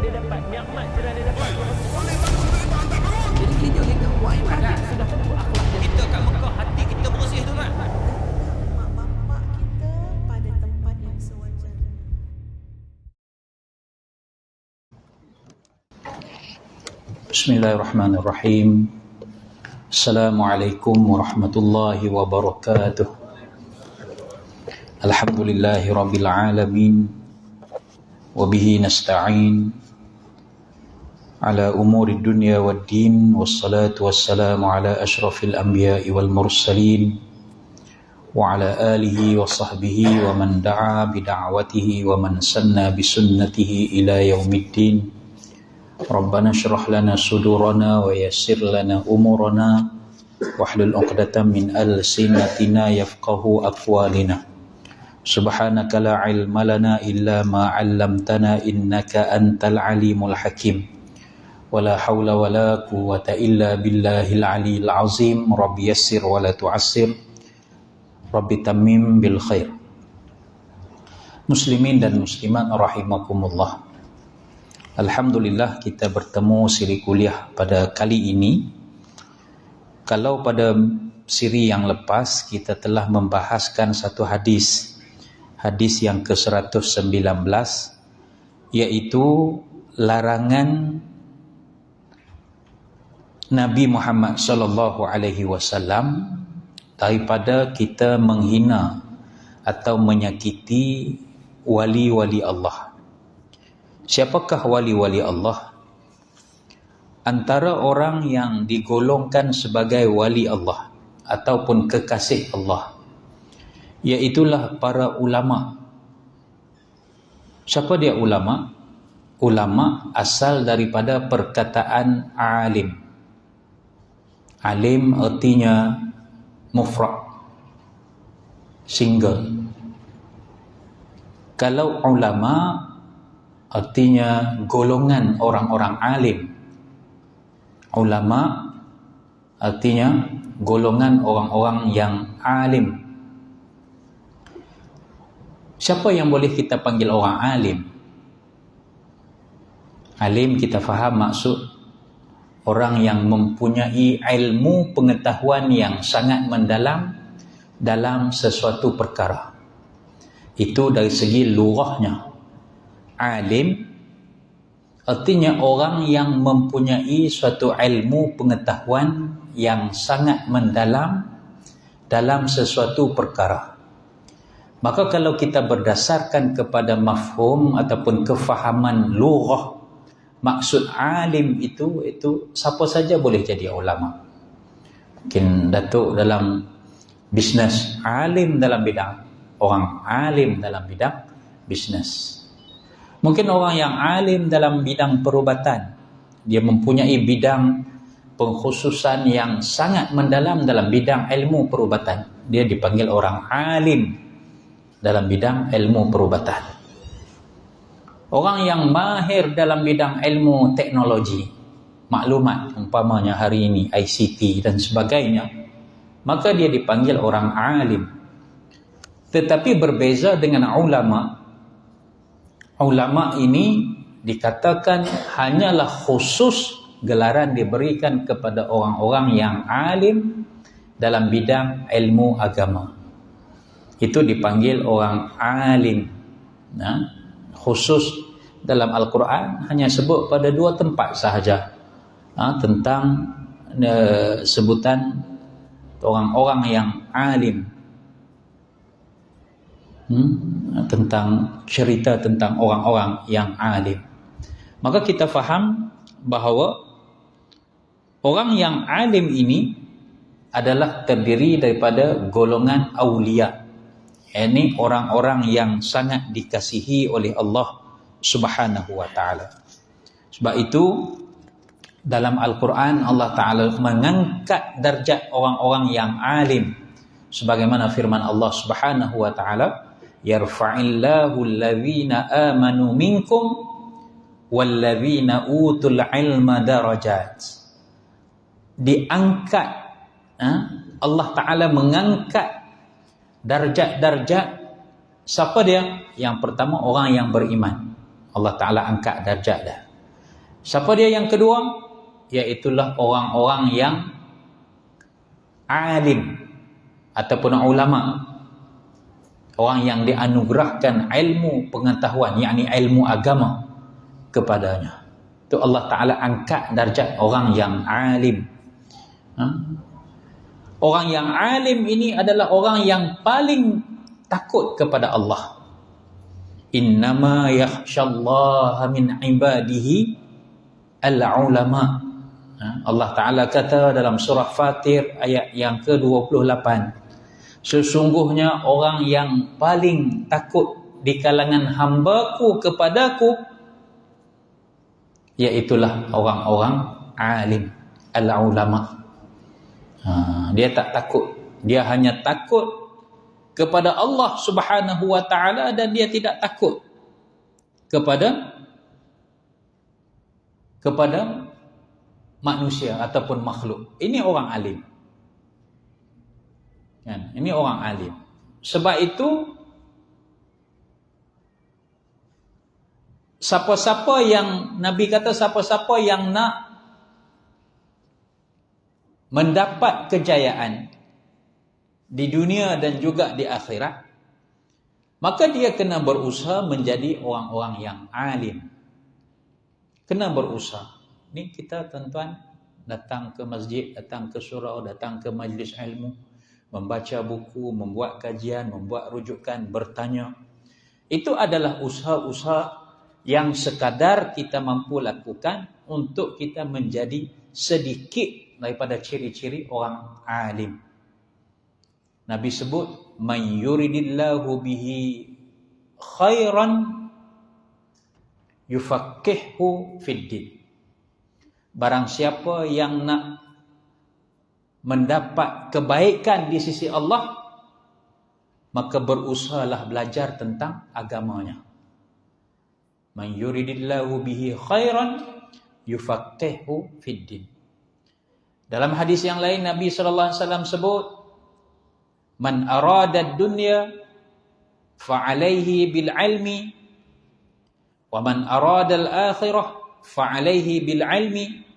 dia dapat, nikmat cerah dia dapat. Jadi kita buat ibadat. Sudah tentu akhlak dia. Kita kat Mekah, hati kita bersih tu kan. Mak bapak kita pada tempat yang sewajarnya. Bismillahirrahmanirrahim. Assalamualaikum warahmatullahi wabarakatuh. Alhamdulillahi rabbil alamin. Wabihi nasta'in ala umuri dunya wad din. Wassalatu wassalamu ala ashrafil anbiya'i wal mursalin wa ala alihi wa sahbihi wa man da'a bida'watihi wa man sanna bisunnatihi ila yaumiddin. Rabbana syrah lana sudurana wa yassir lana umurana wahlul 'uqdatam min alsinatina yafqahu aqwalina. Subhanaka la ilma lana illa ma 'allamtana innaka antal alimul hakim. Wala haula wala quwwata illa billahil aliyil azim. Rabbi yassir wa la tu'assir. Rabbi tammim bil khair. Muslimin dan muslimat rahimakumullah. Alhamdulillah kita bertemu siri kuliah pada kali ini. Kalau pada siri yang lepas kita telah membahaskan satu hadis yang ke-119, yaitu larangan Nabi Muhammad sallallahu alaihi wasallam daripada kita menghina atau menyakiti wali-wali Allah. Siapakah wali-wali Allah? Antara orang yang digolongkan sebagai wali Allah ataupun kekasih Allah, iaitulah para ulama. Siapa dia ulama? Ulama asal daripada perkataan alim. Alim artinya mufrad, single. Kalau ulama artinya golongan orang-orang alim. Ulama artinya golongan orang-orang yang alim. Siapa yang boleh kita panggil orang alim? Alim kita faham maksud orang yang mempunyai ilmu pengetahuan yang sangat mendalam dalam sesuatu perkara. Itu dari segi lughahnya. Alim artinya orang yang mempunyai suatu ilmu pengetahuan yang sangat mendalam dalam sesuatu perkara. Maka kalau kita berdasarkan kepada mafhum ataupun kefahaman lughah, maksud alim itu siapa saja boleh jadi ulama. Mungkin datuk dalam bisnes, alim dalam bidang, orang alim dalam bidang bisnes. Mungkin orang yang alim dalam bidang perubatan, dia mempunyai bidang pengkhususan yang sangat mendalam dalam bidang ilmu perubatan, dia dipanggil orang alim dalam bidang ilmu perubatan. Orang yang mahir dalam bidang ilmu teknologi, maklumat, umpamanya hari ini ICT dan sebagainya, maka dia dipanggil orang alim. Tetapi berbeza dengan ulama. Ulama ini dikatakan hanyalah khusus gelaran diberikan kepada orang-orang yang alim dalam bidang ilmu agama. Itu dipanggil orang alim. Nah, khusus dalam Al-Quran hanya sebut pada 2 tempat sahaja tentang sebutan orang-orang yang alim, tentang cerita tentang orang-orang yang alim. Maka kita faham bahawa orang yang alim ini adalah terdiri daripada golongan aulia. Ini orang-orang yang sangat dikasihi oleh Allah Subhanahu wa ta'ala. Sebab itu dalam Al-Quran Allah Ta'ala mengangkat darjat orang-orang yang alim. Sebagaimana firman Allah Subhanahu wa ta'ala, yarfa'illahu alladhina amanu minkum walladhina utul ilma darajat. Diangkat, Allah Ta'ala mengangkat darjat-darjat. Siapa dia? Yang pertama orang yang beriman. Allah Ta'ala angkat darjat dah. Siapa dia yang kedua? Iaitulah orang-orang yang alim ataupun ulama. Orang yang dianugerahkan ilmu pengetahuan, yakni ilmu agama kepadanya. Itu Allah Ta'ala angkat darjat orang yang alim. Orang yang alim ini adalah orang yang paling takut kepada Allah. Innama yakhshallaha min ibadihi al-ulama. Allah Ta'ala kata dalam surah Fatir ayat yang ke-28, sesungguhnya orang yang paling takut di kalangan hamba-Ku kepadaku iaitulah orang-orang alim, al-ulama. Dia tak takut, dia hanya takut kepada Allah Subhanahu wa Ta'ala, dan dia tidak takut kepada manusia ataupun makhluk. Ini orang alim. Kan? Ini orang alim. Sebab itu siapa-siapa yang Nabi kata, siapa-siapa yang nak mendapat kejayaan di dunia dan juga di akhirat, maka dia kena berusaha menjadi orang-orang yang alim. Kena berusaha. Ni kita tuan-tuan datang ke masjid, datang ke surau, datang ke majlis ilmu, membaca buku, membuat kajian, membuat rujukan, bertanya. Itu adalah usaha-usaha yang sekadar kita mampu lakukan untuk kita menjadi sedikit daripada ciri-ciri orang alim. Nabi sebut, man yuridillahu bihi khairan yufaqqihhu fid din. Barang siapa yang nak mendapat kebaikan di sisi Allah, maka berusahalah belajar tentang agamanya. Man yuridillahu bihi khairan yufaqqihhu fid din. Dalam hadis yang lain Nabi sallallahu alaihi wasallam sebut, man arada ad-dunya fa alaihi bil ilmi wa man arada al-akhirah fa alaihi bil ilmi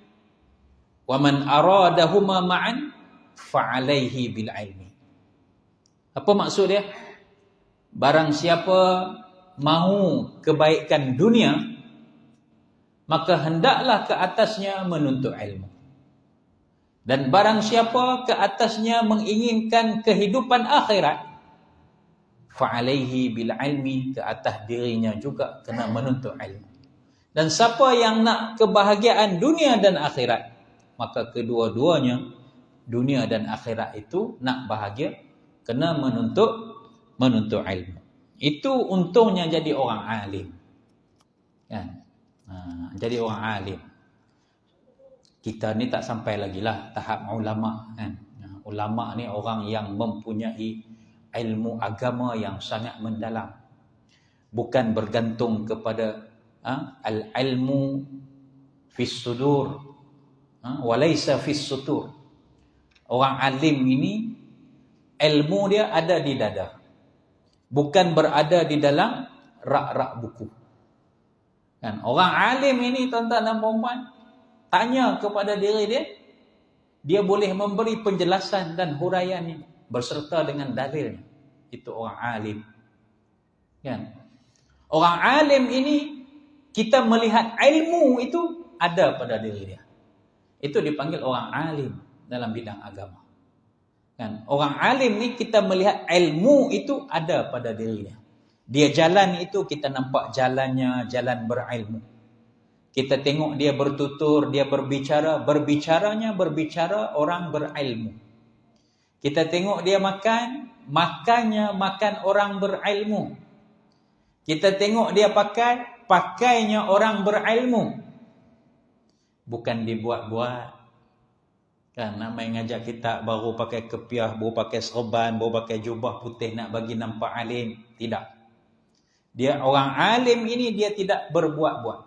wa man aradahuma ma'an fa alaihi bil ilmi. Apa maksud dia? Barang siapa mahu kebaikan dunia, maka hendaklah ke atasnya menuntut ilmu. Dan barang siapa ke atasnya menginginkan kehidupan akhirat, fa alaihi bil ilmi, ke atas dirinya juga kena menuntut ilmu. Dan siapa yang nak kebahagiaan dunia dan akhirat, maka kedua-duanya, dunia dan akhirat itu nak bahagia, kena menuntut ilmu. Itu untungnya jadi orang alim. Kan? Jadi orang alim. Kita ni tak sampai lagi lah tahap ulama. Kan? Ulama ni orang yang mempunyai ilmu agama yang sangat mendalam. Bukan bergantung kepada al-ilmu fis sudur, walaysa fis sutur. Orang alim ini ilmu dia ada di dada, bukan berada di dalam rak-rak buku. Kan? Orang alim ini tuan-tuan dan puan-puan, tanya kepada diri dia, dia boleh memberi penjelasan dan huraian ini berserta dengan dalilnya. Itu orang alim. Kan? Orang alim ini kita melihat ilmu itu ada pada diri dia. Itu dipanggil orang alim dalam bidang agama. Kan? Orang alim ni kita melihat ilmu itu ada pada dirinya. Dia jalan itu kita nampak jalannya, jalan berilmu. Kita tengok dia bertutur, dia berbicara, berbicara orang berilmu. Kita tengok dia makan, makannya makan orang berilmu. Kita tengok dia pakai, pakainya orang berilmu. Bukan dibuat-buat. Kan namai ngajak kita baru pakai kepiah, baru pakai serban, baru pakai jubah putih nak bagi nampak alim. Tidak. Dia orang alim ini dia tidak berbuat-buat.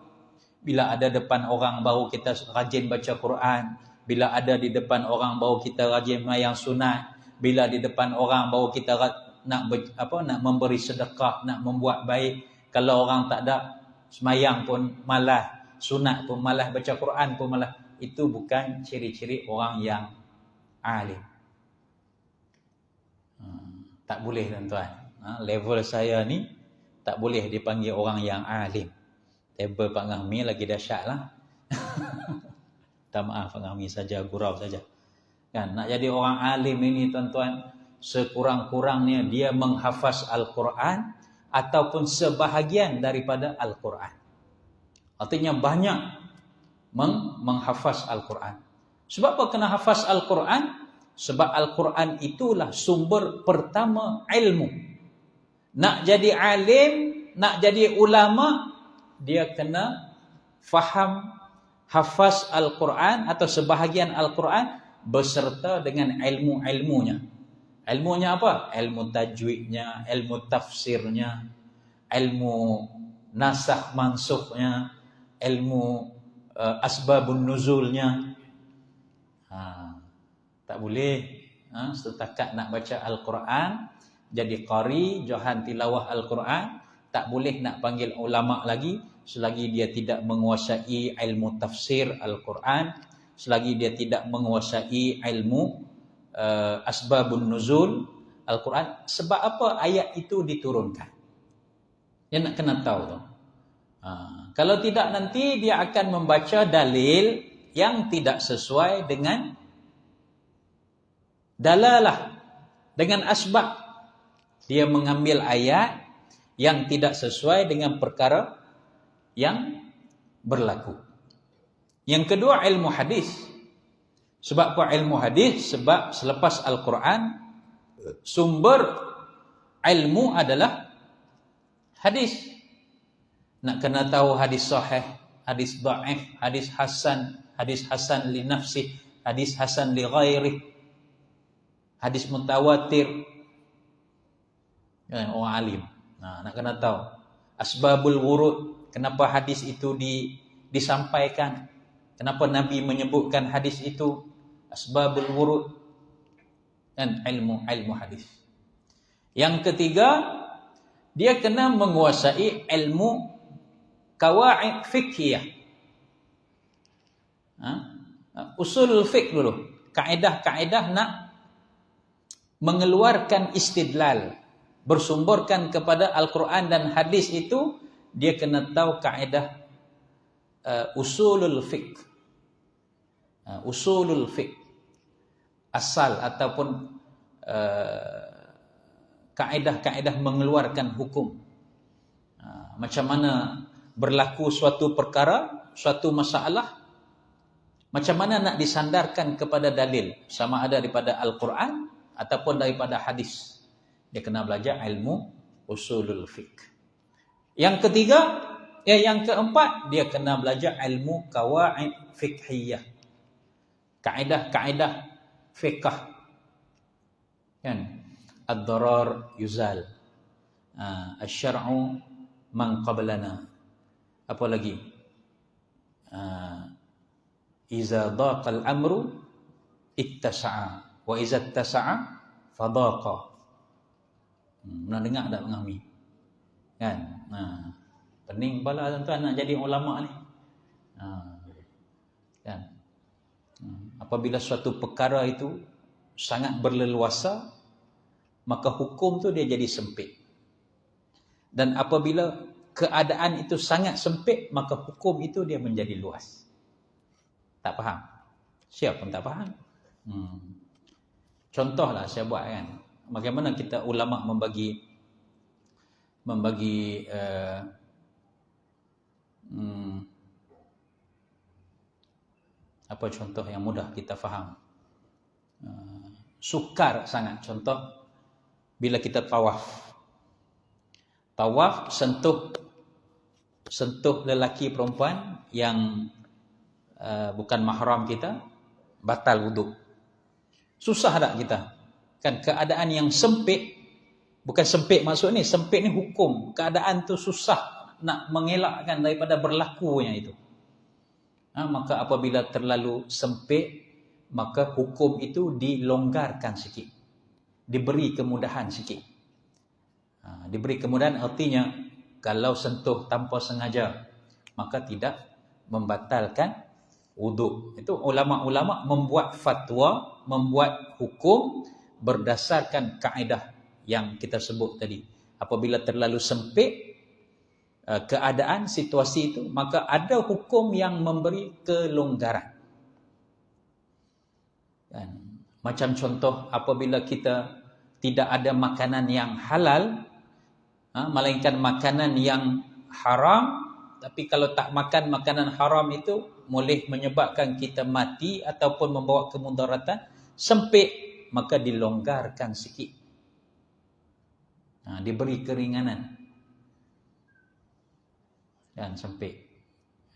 Bila ada depan orang baru kita rajin baca Quran, bila ada di depan orang baru kita rajin mayang sunat, bila di depan orang baru kita nak memberi sedekah, nak membuat baik. Kalau orang tak ada semayang pun malas, sunat pun malas, baca Quran pun malas. Itu bukan ciri-ciri orang yang alim. Tak boleh tuan-tuan. Level saya ni tak boleh dipanggil orang yang alim. Table Pak Ngahmi lagi dahsyat lah. Tak maaf Pak Ngahmi saja, gurau saja. Kan, nak jadi orang alim ini tuan-tuan, sekurang-kurangnya dia menghafaz Al-Quran ataupun sebahagian daripada Al-Quran. Artinya banyak menghafaz Al-Quran. Sebab apa kena hafaz Al-Quran? Sebab Al-Quran itulah sumber pertama ilmu. Nak jadi alim, nak jadi ulama, dia kena faham, hafaz Al-Quran atau sebahagian Al-Quran beserta dengan ilmu-ilmunya. Ilmunya apa? Ilmu tajwidnya, ilmu tafsirnya, ilmu nasakh mansukhnya, ilmu asbabun nuzulnya. Tak boleh setakat nak baca Al-Quran, jadi qari, johan tilawah Al-Quran, tak boleh nak panggil ulama lagi selagi dia tidak menguasai ilmu tafsir Al-Quran, selagi dia tidak menguasai ilmu asbabun nuzul Al-Quran. Sebab apa ayat itu diturunkan? Dia nak kena tahu tu. Kalau tidak nanti dia akan membaca dalil yang tidak sesuai dengan dalalah, dengan asbab. Dia mengambil ayat yang tidak sesuai dengan perkara yang berlaku. Yang kedua, ilmu hadis. Sebab apa ilmu hadis? Sebab selepas Al-Quran, sumber ilmu adalah hadis. Nak kena tahu hadis sahih, hadis dhaif, hadis hasan li nafsih, hadis hasan li ghairih, hadis mutawatir. Orang alim. Nak kena tahu asbabul wurud, kenapa hadis itu disampaikan, kenapa Nabi menyebutkan hadis itu, asbabul wurud, dan ilmu hadis. Yang ketiga, dia kena menguasai ilmu qawaid fiqhiyah. Usul fiqh dulu, kaedah-kaedah nak mengeluarkan istidlal, bersumberkan kepada Al-Quran dan hadis itu, dia kena tahu kaedah usulul fiqh. Usulul fiqh, asal ataupun kaedah-kaedah mengeluarkan hukum. Macam mana berlaku suatu perkara, suatu masalah, macam mana nak disandarkan kepada dalil, sama ada daripada Al-Quran ataupun daripada hadis. Dia kena belajar ilmu usulul fiqh. Yang ketiga, yang keempat, dia kena belajar ilmu qawaid fiqhiyah. Kaedah-kaedah fiqh. Kan? Ad-darar yuzal. Asy-syar'u man qablana. Apa lagi? Iza daqal amru ittasa'a wa iza ittasa'a fadaqa. Pernah dengar tak Ngahmi? Kan? Pening pala tuan-tuan nak jadi ulama ni. Kan? Apabila suatu perkara itu sangat berleluasa, maka hukum tu dia jadi sempit. Dan apabila keadaan itu sangat sempit, maka hukum itu dia menjadi luas. Tak faham? Siapa pun tak faham. Contohlah saya buat kan. Bagaimana kita ulama membagi apa contoh yang mudah kita faham. Sukar sangat contoh bila kita tawaf. Tawaf sentuh lelaki perempuan yang bukan mahram kita, batal wuduk. Susah tak kita? Kan keadaan yang sempit, bukan sempit maksud ni, sempit ni hukum. Keadaan tu susah nak mengelakkan daripada berlakunya itu. Maka apabila terlalu sempit, maka hukum itu dilonggarkan sikit. Diberi kemudahan sikit. Diberi kemudahan artinya, kalau sentuh tanpa sengaja, maka tidak membatalkan wuduk. Itu ulama-ulama membuat fatwa, membuat hukum berdasarkan kaedah yang kita sebut tadi. Apabila terlalu sempit keadaan, situasi itu, maka ada hukum yang memberi kelonggaran. Kan? Macam contoh, apabila kita tidak ada makanan yang halal, melainkan makanan yang haram, tapi kalau tak makan makanan haram itu boleh menyebabkan kita mati ataupun membawa kemudaratan, sempit, maka dilonggarkan sikit. Diberi keringanan. Dan sempit.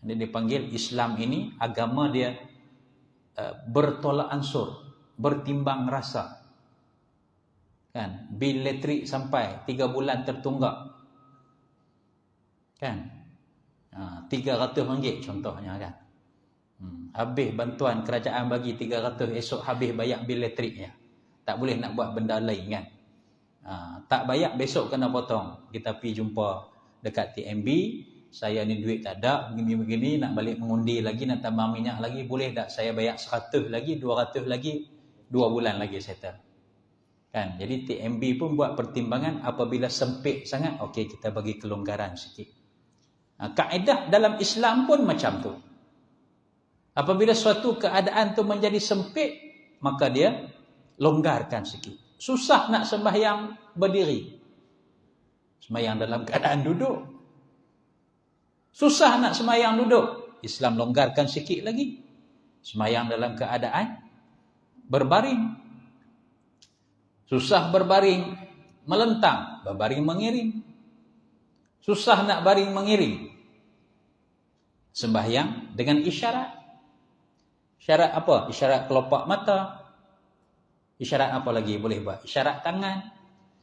Dia dipanggil Islam ini, agama dia bertolak ansur, bertimbang rasa. Kan? Bil elektrik sampai 3 bulan tertunggak. Kan? RM300 contohnya kan. Habis bantuan kerajaan bagi 300, esok habis bayar bil elektriknya. Tak boleh nak buat benda lain kan. Tak bayar, besok kena potong. Kita pergi jumpa dekat TMB, saya ni duit tak ada, begini-begini, nak balik mengundi lagi, nak tambah minyak lagi, boleh tak saya bayar 100 lagi, 200 lagi, 2 bulan lagi settle. Kan? Jadi TMB pun buat pertimbangan, apabila sempit sangat, okey, kita bagi kelonggaran sikit. Kaedah dalam Islam pun macam tu. Apabila suatu keadaan tu menjadi sempit, maka dia longgarkan sikit. Susah nak sembahyang berdiri, sembahyang dalam keadaan duduk. Susah nak sembahyang duduk, Islam longgarkan sikit lagi. Sembahyang dalam keadaan berbaring. Susah berbaring melentang, berbaring mengiring. Susah nak baring mengiring, sembahyang dengan isyarat. Isyarat apa? Isyarat kelopak mata. Isyarat apa lagi boleh buat? Isyarat tangan.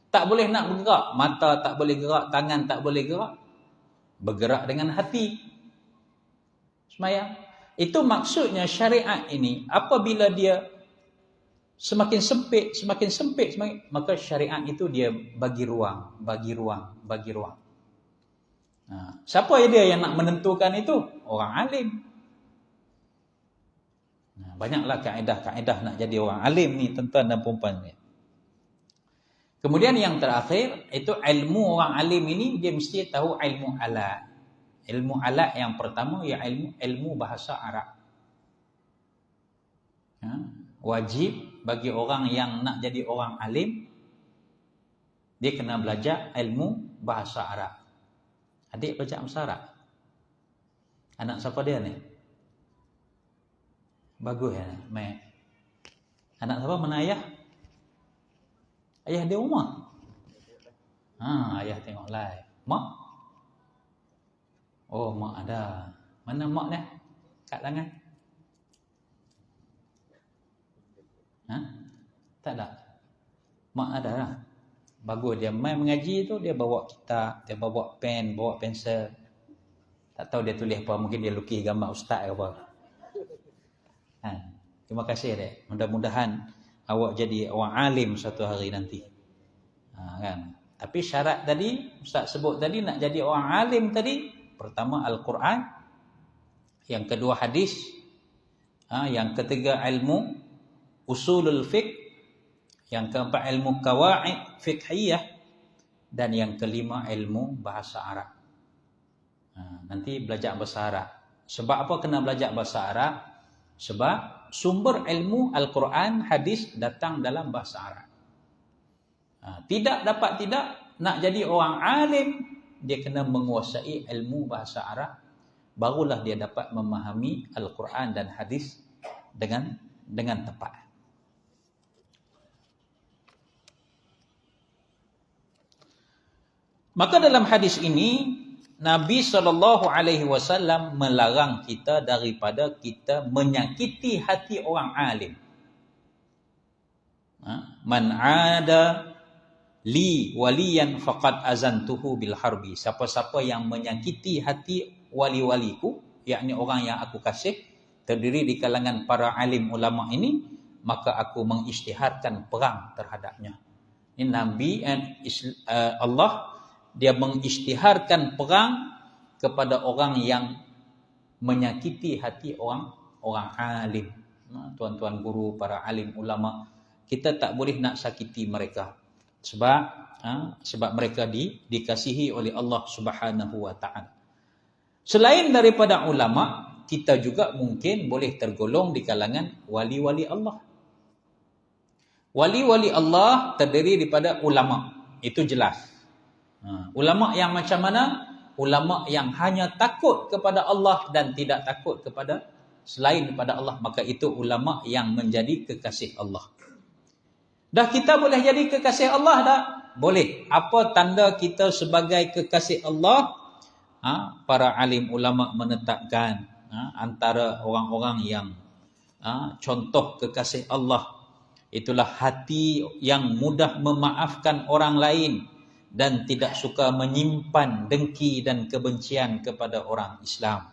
Tak boleh nak bergerak, mata tak boleh gerak, tangan tak boleh gerak. Bergerak dengan hati. Sembahyang. Itu maksudnya syariat ini, apabila dia semakin sempit, maka syariat itu dia bagi ruang. Siapa dia yang nak menentukan itu? Orang alim. Banyaklah kaedah-kaedah nak jadi orang alim ni, tuan-tuan dan puan-puan ni. Kemudian yang terakhir, itu ilmu orang alim ini, dia mesti tahu ilmu alat. Ilmu alat yang pertama, ia ilmu bahasa Arab. Wajib bagi orang yang nak jadi orang alim, dia kena belajar ilmu bahasa Arab. Adik belajar bahasa Arab? Anak siapa dia ni? Bagus ya, Mek. Anak siapa? Mana ayah? Ayah dia rumah. Ayah tengok live. Mak? Oh, mak ada. Mana mak dia? Kat tangan? Tak ada. Mak ada lah. Bagus, dia main mengaji tu, dia bawa kitab, dia bawa pen, bawa pensel. Tak tahu dia tulis apa, mungkin dia lukis gambar ustaz ke apa. Terima kasih dek. Mudah-mudahan awak jadi orang alim suatu hari nanti. Kan? Tapi syarat tadi ustaz sebut tadi, nak jadi orang alim tadi, pertama Al-Quran, yang kedua hadis, yang ketiga ilmu usulul fiqh, yang keempat ilmu qawaid fiqhiyah, dan yang kelima ilmu bahasa Arab. Nanti belajar bahasa Arab. Sebab apa kena belajar bahasa Arab? Sebab sumber ilmu Al-Quran, hadis datang dalam bahasa Arab. Tidak nak jadi orang alim, dia kena menguasai ilmu bahasa Arab, barulah dia dapat memahami Al-Quran dan hadis dengan tepat. Maka dalam hadis ini Nabi SAW melarang kita daripada kita menyakiti hati orang alim. Man ada li waliyan faqad azantuhu bil harbi. Siapa-siapa yang menyakiti hati wali-waliku, yakni orang yang aku kasih, terdiri di kalangan para alim ulama ini, maka aku mengisytiharkan perang terhadapnya. Ini Nabi Allah, dia mengisytiharkan perang kepada orang yang menyakiti hati orang alim, tuan-tuan guru, para alim ulama. Kita tak boleh nak sakiti mereka sebab mereka dikasihi oleh Allah Subhanahu wa taala. Selain daripada ulama, kita juga mungkin boleh tergolong di kalangan wali-wali Allah. Wali-wali Allah terdiri daripada ulama, itu jelas. Ulama yang macam mana? Ulama yang hanya takut kepada Allah dan tidak takut kepada selain daripada Allah, maka itu ulama yang menjadi kekasih Allah. Dah kita boleh jadi kekasih Allah dah? Boleh. Apa tanda kita sebagai kekasih Allah? Para alim ulama menetapkan antara orang-orang yang contoh kekasih Allah, itulah hati yang mudah memaafkan orang lain dan tidak suka menyimpan dengki dan kebencian kepada orang Islam.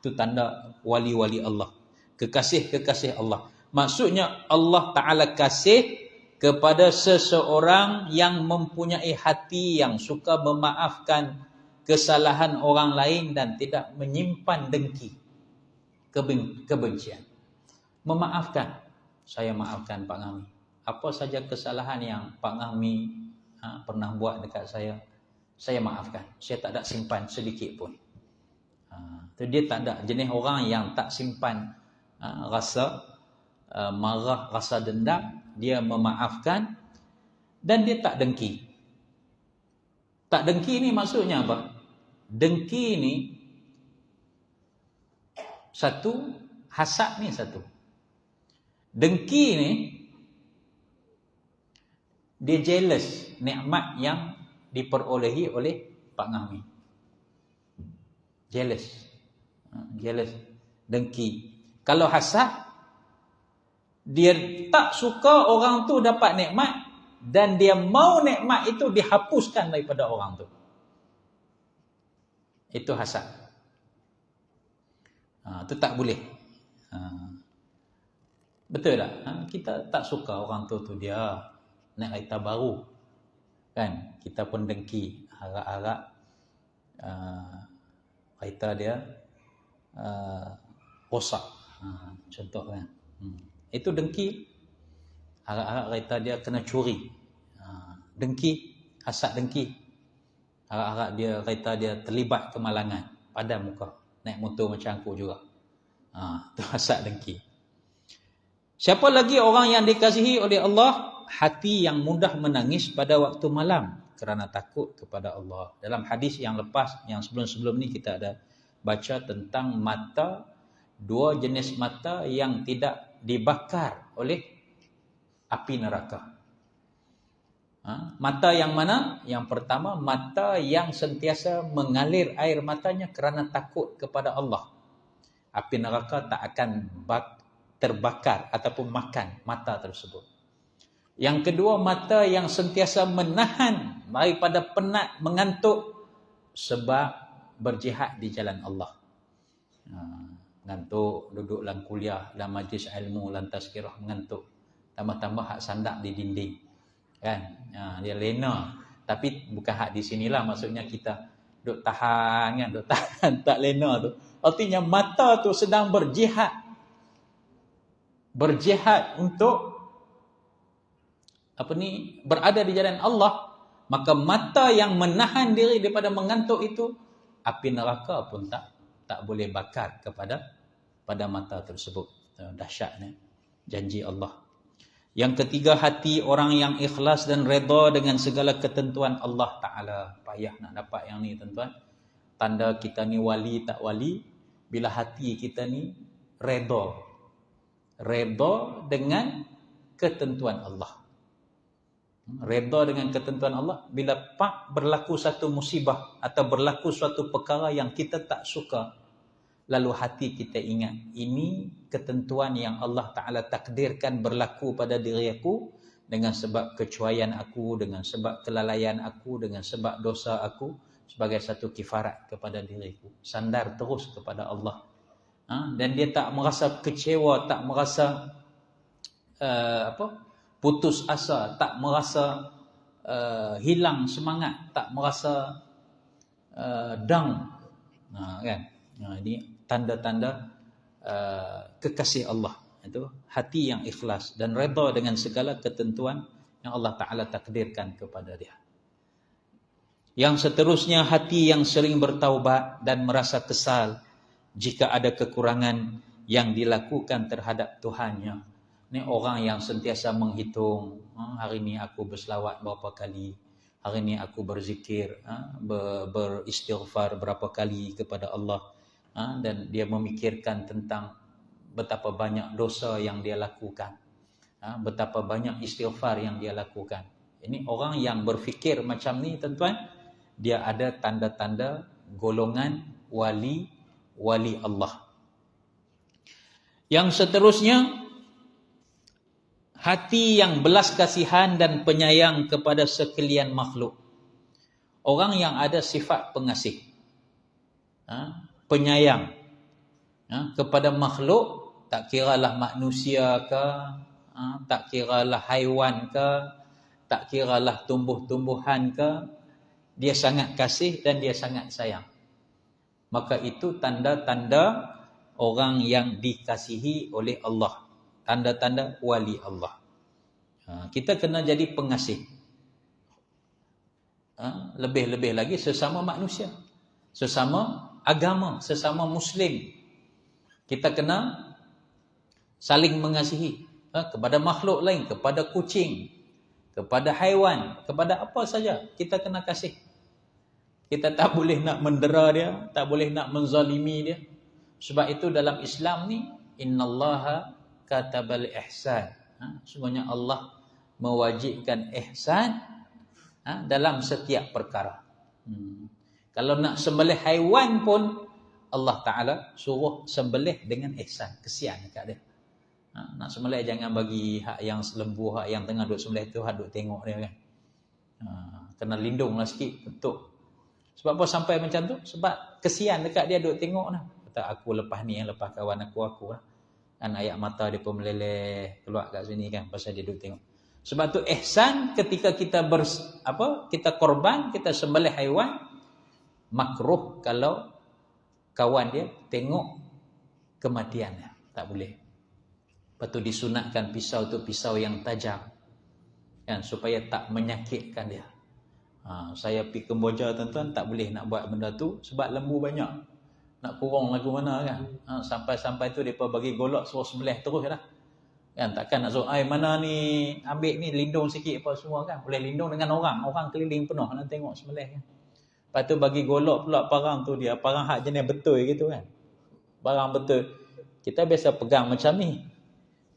Itu tanda wali-wali Allah, kekasih-kekasih Allah. Maksudnya Allah Ta'ala kasih kepada seseorang yang mempunyai hati yang suka memaafkan kesalahan orang lain dan tidak menyimpan dengki, kebencian. Memaafkan. Saya maafkan Pak Ngami. Apa saja kesalahan yang Pak Ngami pernah buat dekat saya maafkan. Saya tak ada simpan sedikit pun. Dia tak ada jenis orang yang tak simpan rasa marah, rasa dendam. Dia memaafkan dan dia tak dengki. Tak dengki ni maksudnya apa? Dengki ni satu, hasad ni satu. Dengki ni dia jealous nikmat yang diperolehi oleh Pak Ngami. Jealous, dengki. Kalau hasad, dia tak suka orang tu dapat nikmat dan dia mau nikmat itu dihapuskan daripada orang tu. Itu hasad. Itu tak boleh. Betul tak? Kita tak suka orang tu dia naik kereta baru. Kan? Kita pun dengki. Harap-harap kereta dia rosak. Contoh kan. Itu dengki. Harap-harap kereta dia kena curi. Dengki, hasad dengki. Harap-harap kereta dia terlibat kemalangan. Padam muka. Naik motor macam aku juga. Itu hasad dengki. Siapa lagi orang yang dikasihi oleh Allah? Hati yang mudah menangis pada waktu malam kerana takut kepada Allah. Dalam hadis yang lepas, yang sebelum-sebelum ni kita ada baca tentang mata, dua jenis mata yang tidak dibakar oleh api neraka. Mata yang mana? Yang pertama, mata yang sentiasa mengalir air matanya kerana takut kepada Allah. Api neraka tak akan terbakar ataupun makan mata tersebut. Yang kedua, mata yang sentiasa menahan daripada penat, mengantuk sebab berjihad di jalan Allah. Mengantuk, duduk dalam kuliah, dalam majlis ilmu, dalam tazkirah, mengantuk. Tambah-tambah hak sandak di dinding. Kan? Dia lena. Tapi bukan hak di sinilah, maksudnya kita duk tahan kan, duk tahan, tak lena tu. Artinya mata tu sedang berjihad. Berjihad untuk berada di jalan Allah. Maka mata yang menahan diri daripada mengantuk itu, api neraka pun tak boleh bakar pada mata tersebut. Dahsyatnya janji Allah. Yang ketiga, hati orang yang ikhlas dan redha dengan segala ketentuan Allah Ta'ala. Payah nak dapat yang ni tuan-tuan. Tanda kita ni wali tak wali, bila hati kita ni redha. Redha dengan ketentuan Allah. Redha dengan ketentuan Allah. Bila berlaku satu musibah atau berlaku suatu perkara yang kita tak suka, lalu hati kita ingat, ini ketentuan yang Allah Ta'ala takdirkan berlaku pada diri aku, dengan sebab kecuaian aku, dengan sebab kelalaian aku, dengan sebab dosa aku, sebagai satu kifarat kepada diriku. Sandar terus kepada Allah. Dan dia tak merasa kecewa, tak merasa putus asa, tak merasa hilang semangat, tak merasa down. Kan? Ini tanda-tanda kekasih Allah. Itu hati yang ikhlas dan redha dengan segala ketentuan yang Allah Ta'ala takdirkan kepada dia. Yang seterusnya, hati yang sering bertaubat dan merasa kesal jika ada kekurangan yang dilakukan terhadap Tuhannya. Ini orang yang sentiasa menghitung, hari ini aku berselawat berapa kali, hari ini aku berzikir, beristighfar berapa kali kepada Allah, dan dia memikirkan tentang betapa banyak dosa yang dia lakukan, betapa banyak istighfar yang dia lakukan. Ini orang yang berfikir macam ni, tuan-tuan, dia ada tanda-tanda golongan wali Allah. Yang seterusnya, hati yang belas kasihan dan penyayang kepada sekalian makhluk. Orang yang ada sifat pengasih, penyayang kepada makhluk, tak kiralah manusia ke, tak kiralah haiwan ke, tak kiralah tumbuh-tumbuhan ke, dia sangat kasih dan dia sangat sayang. Maka itu tanda-tanda orang yang dikasihi oleh Allah, tanda-tanda wali Allah. Kita kena jadi pengasih. Lebih-lebih lagi sesama manusia, sesama agama, sesama Muslim. Kita kena saling mengasihi kepada makhluk lain, kepada kucing, kepada haiwan, kepada apa saja kita kena kasih. Kita tak boleh nak mendera dia, tak boleh nak menzalimi dia. Sebab itu dalam Islam ni, innallaha katabal ihsan. Sebenarnya Allah mewajibkan ihsan dalam setiap perkara. Kalau nak sembelih haiwan pun Allah Ta'ala suruh sembelih dengan ihsan, kesian dekat dia. Nak sembelih jangan bagi hak yang lembu, hak yang tengah duduk sembelih tu, hak duduk tengok dia kan. Kena lindunglah sikit, betul. Sebab apa sampai macam tu? Sebab kesian dekat dia duduk tengok lah. Kata aku lepas ni, lepas kawan aku lah. Kan ayat mata dia pun meleleh keluar kat sini kan, pasal dia duduk tengok. Sebab tu ihsan ketika kita kita korban, kita sembelih haiwan, makruh kalau kawan dia tengok kematiannya. Tak boleh. Lepas tu disunatkan pisau tu pisau yang tajam, kan, supaya tak menyakitkan dia. Saya pergi Kemboja, tuan-tuan, tak boleh nak buat benda tu sebab lembu banyak. Nak kurung lagu mana kan. Sampai-sampai tu mereka bagi golok suruh sembelih terus lah. Kan, takkan nak suruh, mana ni, ambil ni, lindung sikit apa semua kan. Boleh lindung dengan orang keliling penuh nak tengok sembelih kan. Lepas tu bagi golok pula parang tu dia, parang hak jenis betul gitu kan. Parang betul. Kita biasa pegang macam ni.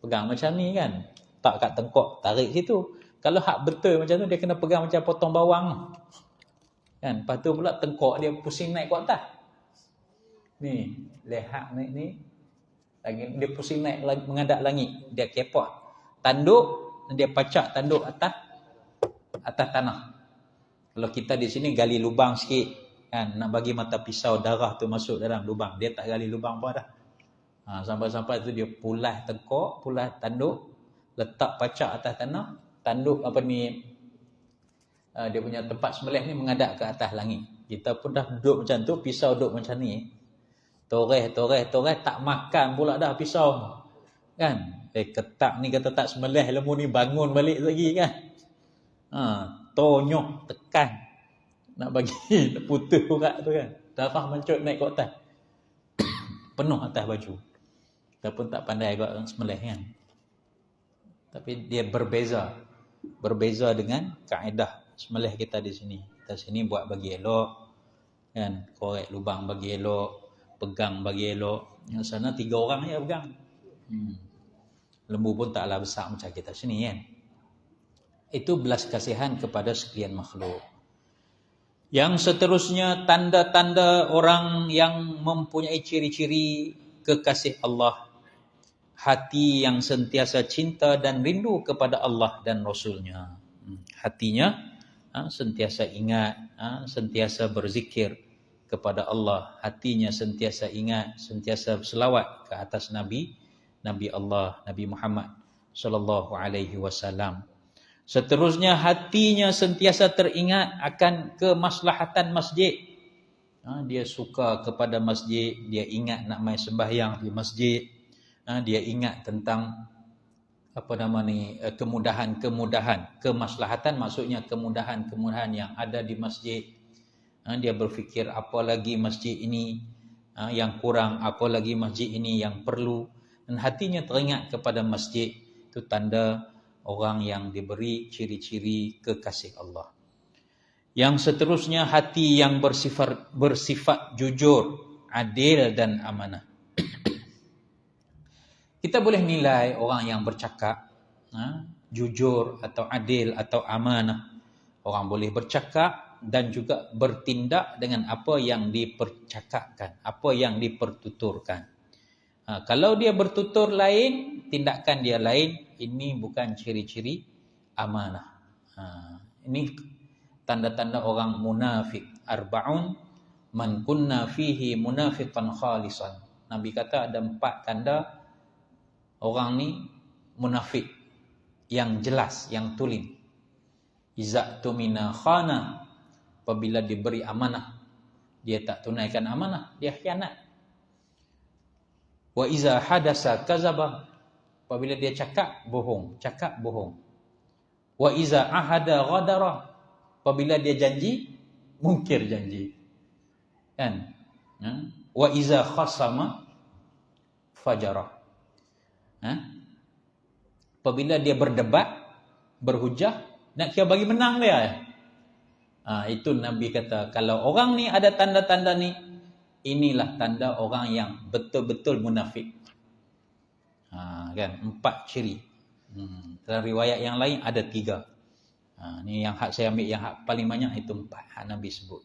Pegang macam ni kan. Tak kat tengkok, tarik situ. Kalau hak betul macam tu, dia kena pegang macam potong bawang. Kan? Lepas tu pula tengkok dia pusing naik ke atas. Ni, lehat naik ni. Lagi dia pusing naik menghadap langit. Dia kepot. Tanduk, dia pacak tanduk atas tanah. Kalau kita di sini gali lubang sikit, kan, nak bagi mata pisau darah tu masuk dalam lubang. Dia tak gali lubang apa dah. Sampai-sampai tu dia pulas tengkok, pulas tanduk, letak pacak atas tanah. Tanduk dia punya tempat sembelih ni menghadap ke atas langit. Kita pun dah duduk macam tu, pisau duduk macam ni. Toreh, tak makan pula dah pisau. Kan? Ketak ni kata tak sembelih lembu ni, bangun balik lagi kan. Tonyok, tekan. Nak bagi putus urat tu kan. Darah mencut naik ke atas. Penuh atas baju. Kita pun tak pandai buat sembelih kan. Tapi dia berbeza dengan kaedah sembelih kita di sini. Kita sini buat bagi elok, kan, korek lubang bagi elok, pegang bagi elok. Yang sana 3 orang je pegang. Lembu pun taklah besar macam kita sini kan. Itu belas kasihan kepada sekalian makhluk. Yang seterusnya, tanda-tanda orang yang mempunyai ciri-ciri kekasih Allah. Hati yang sentiasa cinta dan rindu kepada Allah dan Rasulnya. Hatinya sentiasa ingat, sentiasa berzikir kepada Allah. Hatinya sentiasa ingat, sentiasa selawat ke atas Nabi Allah, Nabi Muhammad sallallahu alaihi wasallam. Seterusnya, hatinya sentiasa teringat akan kemaslahatan masjid. Dia suka kepada masjid, dia ingat nak main sembahyang di masjid, dia ingat tentang kemudahan-kemudahan, kemaslahatan maksudnya kemudahan-kemudahan yang ada di masjid. Dia berfikir apa lagi masjid ini yang kurang, apa lagi masjid ini yang perlu, dan hatinya teringat kepada masjid. Itu tanda orang yang diberi ciri-ciri kekasih Allah. Yang seterusnya, hati yang bersifat jujur, adil dan amanah. Kita boleh nilai orang yang bercakap jujur atau adil atau amanah. Orang boleh bercakap dan juga bertindak dengan apa yang dipercakapkan, apa yang dipertuturkan. Kalau dia bertutur lain, tindakan dia lain, ini bukan ciri-ciri amanah. Ini tanda-tanda orang munafik. Arba'un man kunna fihi munafiqan khalisan. Nabi kata ada 4 tanda orang ni munafik yang jelas, yang tulen. Iza tumina khana, apabila diberi amanah dia tak tunaikan amanah, dia khianat. Wa iza hadasa kazaba, apabila dia cakap bohong. Wa iza ahada ghadara, apabila dia janji, mungkir janji. Kan? Wa iza khasama fajara. Apabila dia berdebat, berhujah, nak kira bagi menang dia. Itu Nabi kata, kalau orang ni ada tanda-tanda ni, inilah tanda orang yang betul-betul munafik. Kan? 4 ciri. Dalam riwayat yang lain ada 3. Ni yang hak saya ambil, yang hak paling banyak itu 4 hak Nabi sebut.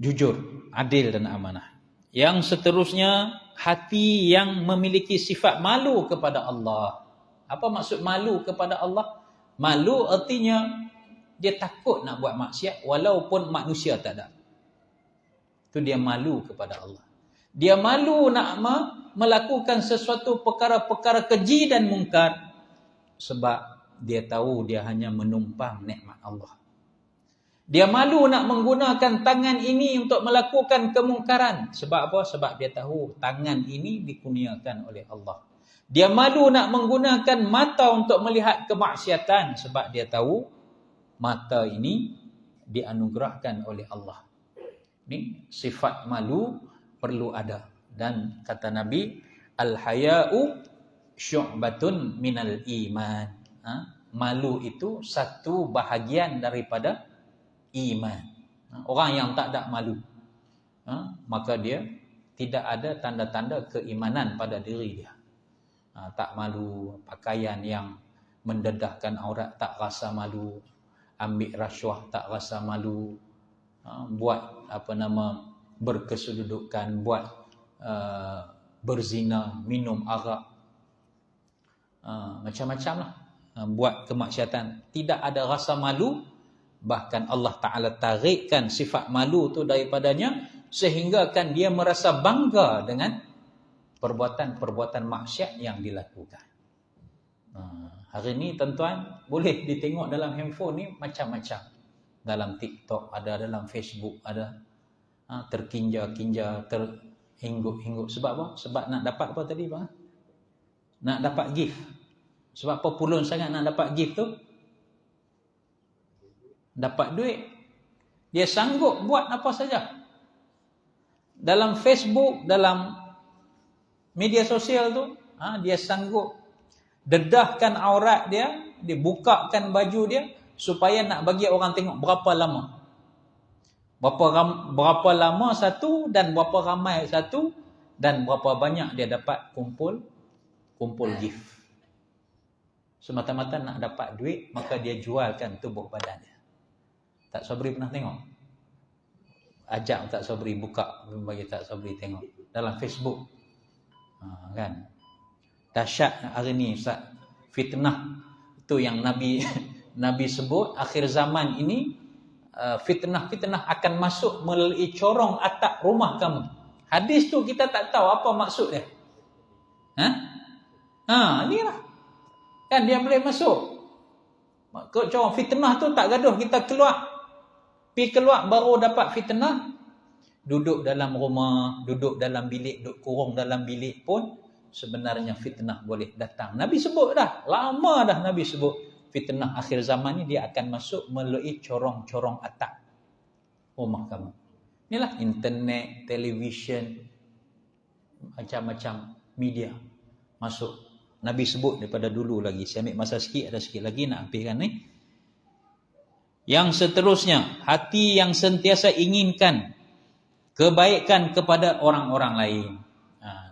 Jujur, adil dan amanah. Yang seterusnya, hati yang memiliki sifat malu kepada Allah. Apa maksud malu kepada Allah? Malu artinya dia takut nak buat maksiat walaupun manusia tak ada. Itu dia malu kepada Allah. Dia malu nak melakukan sesuatu perkara-perkara keji dan mungkar sebab dia tahu dia hanya menumpang nikmat Allah. Dia malu nak menggunakan tangan ini untuk melakukan kemungkaran. Sebab apa? Sebab dia tahu tangan ini dikurniakan oleh Allah. Dia malu nak menggunakan mata untuk melihat kemaksiatan sebab dia tahu mata ini dianugerahkan oleh Allah. Ini sifat malu perlu ada. Dan kata Nabi, al-haya'u syu'batun minal iman. Malu itu satu bahagian daripada iman. Orang yang tak ada malu, maka dia tidak ada tanda-tanda keimanan pada diri dia. Tak malu, pakaian yang mendedahkan aurat tak rasa malu, ambil rasuah tak rasa malu, buat berkesedudukan, buat berzina, minum arak, macam-macam lah, buat kemaksiatan, tidak ada rasa malu. Bahkan Allah Ta'ala tarikkan sifat malu tu daripadanya sehingga kan dia merasa bangga dengan perbuatan-perbuatan maksiat yang dilakukan. Hari ni tuan-tuan boleh ditengok dalam handphone ni macam-macam. Dalam TikTok ada, dalam Facebook ada, terkinja-kinja, terhingguk-hingguk. Sebab apa? Sebab nak dapat apa tadi bang? Nak dapat gift. Sebab apa pulun sangat nak dapat gift tu? Dapat duit. Dia sanggup buat apa saja. Dalam Facebook, dalam media sosial tu, dia sanggup dedahkan aurat dia, dia bukakan baju dia supaya nak bagi orang tengok berapa lama. Berapa lama satu, dan berapa ramai satu, dan berapa banyak dia dapat kumpul gift. Semata-mata nak dapat duit, maka dia jualkan tubuh badan dia. Tak Sabri pernah tengok? Ajak Tak Sabri buka, bagi Tak Sabri tengok dalam Facebook. Kan? Dahsyat hari ni Ustaz. Fitnah itu yang Nabi sebut akhir zaman ini, fitnah-fitnah akan masuk melalui corong atap rumah kamu. Hadis tu kita tak tahu apa maksud dia. Inilah. Kan dia boleh masuk. Corong fitnah tu tak gaduh kita keluar. Pi keluar baru dapat fitnah. Duduk dalam rumah, duduk dalam bilik, duduk kurung dalam bilik pun sebenarnya fitnah boleh datang. Nabi sebut dah, lama dah Nabi sebut fitnah akhir zaman ni dia akan masuk melalui corong-corong atap rumah kamu. Inilah internet, televisyen, macam-macam media masuk. Nabi sebut daripada dulu lagi. Saya ambil masa sikit, ada sikit lagi nak habiskan ni. Yang seterusnya, hati yang sentiasa inginkan kebaikan kepada orang-orang lain.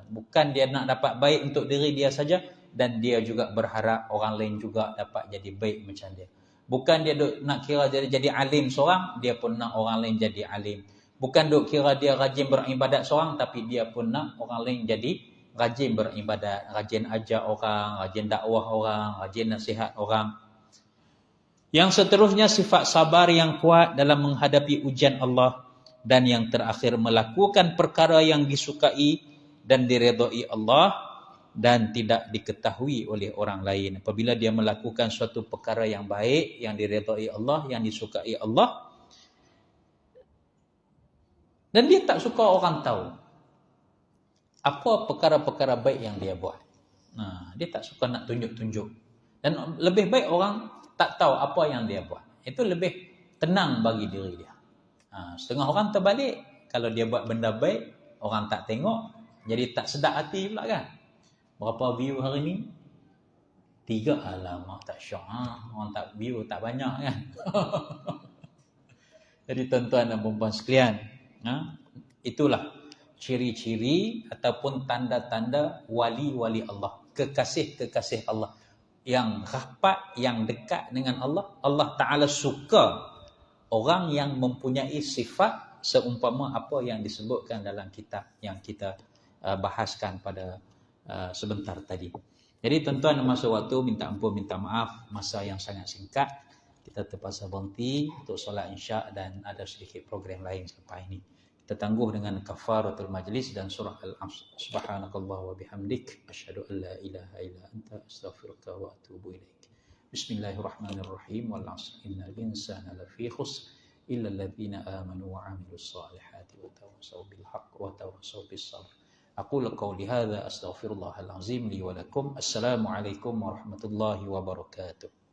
Bukan dia nak dapat baik untuk diri dia saja, dan dia juga berharap orang lain juga dapat jadi baik macam dia. Bukan dia nak kira jadi alim seorang, dia pun nak orang lain jadi alim. Bukan duk kira dia rajin beribadat seorang, tapi dia pun nak orang lain jadi rajin beribadat, rajin ajar orang, rajin dakwah orang, rajin nasihat orang. Yang seterusnya sifat sabar yang kuat dalam menghadapi ujian Allah. Dan yang terakhir melakukan perkara yang disukai dan diredai Allah dan tidak diketahui oleh orang lain. Apabila dia melakukan suatu perkara yang baik, yang diredai Allah, yang disukai Allah, dan dia tak suka orang tahu apa perkara-perkara baik yang dia buat. Dia tak suka nak tunjuk-tunjuk. Dan lebih baik orang tak tahu apa yang dia buat. Itu lebih tenang bagi diri dia. Setengah orang terbalik, kalau dia buat benda baik, orang tak tengok, jadi tak sedap hati pula kan. Berapa view hari ni? 3, alamak tak syok. Orang tak view tak banyak kan. Jadi tuan-tuan dan puan-puan sekalian, itulah ciri-ciri ataupun tanda-tanda wali-wali Allah, kekasih-kekasih Allah yang rapat, yang dekat dengan Allah. Allah Ta'ala suka orang yang mempunyai sifat seumpama apa yang disebutkan dalam kitab yang kita bahaskan pada sebentar tadi. Jadi tuan-tuan, masa waktu minta ampun, minta maaf, masa yang sangat singkat. Kita terpaksa berhenti untuk solat isyak dan ada sedikit program lain selepas ini. Kita tangguh dengan kafaratul majlis dan surah Al-Asr. Subhanakallah wa bihamdik, asyhadu an la ilaha illa anta, astaghfiruka wa atubu ilaik. Bismillahirrahmanirrahim. Wal 'asr innal insana lafi khusr illa alladhina amanu wa 'amilus salihati wa tawassaw bil haqq wa tawassaw bis sabr. Aqulu qawli hadza astaghfirullahal azim li wa lakum. Assalamu alaikum warahmatullahi wabarakatuh.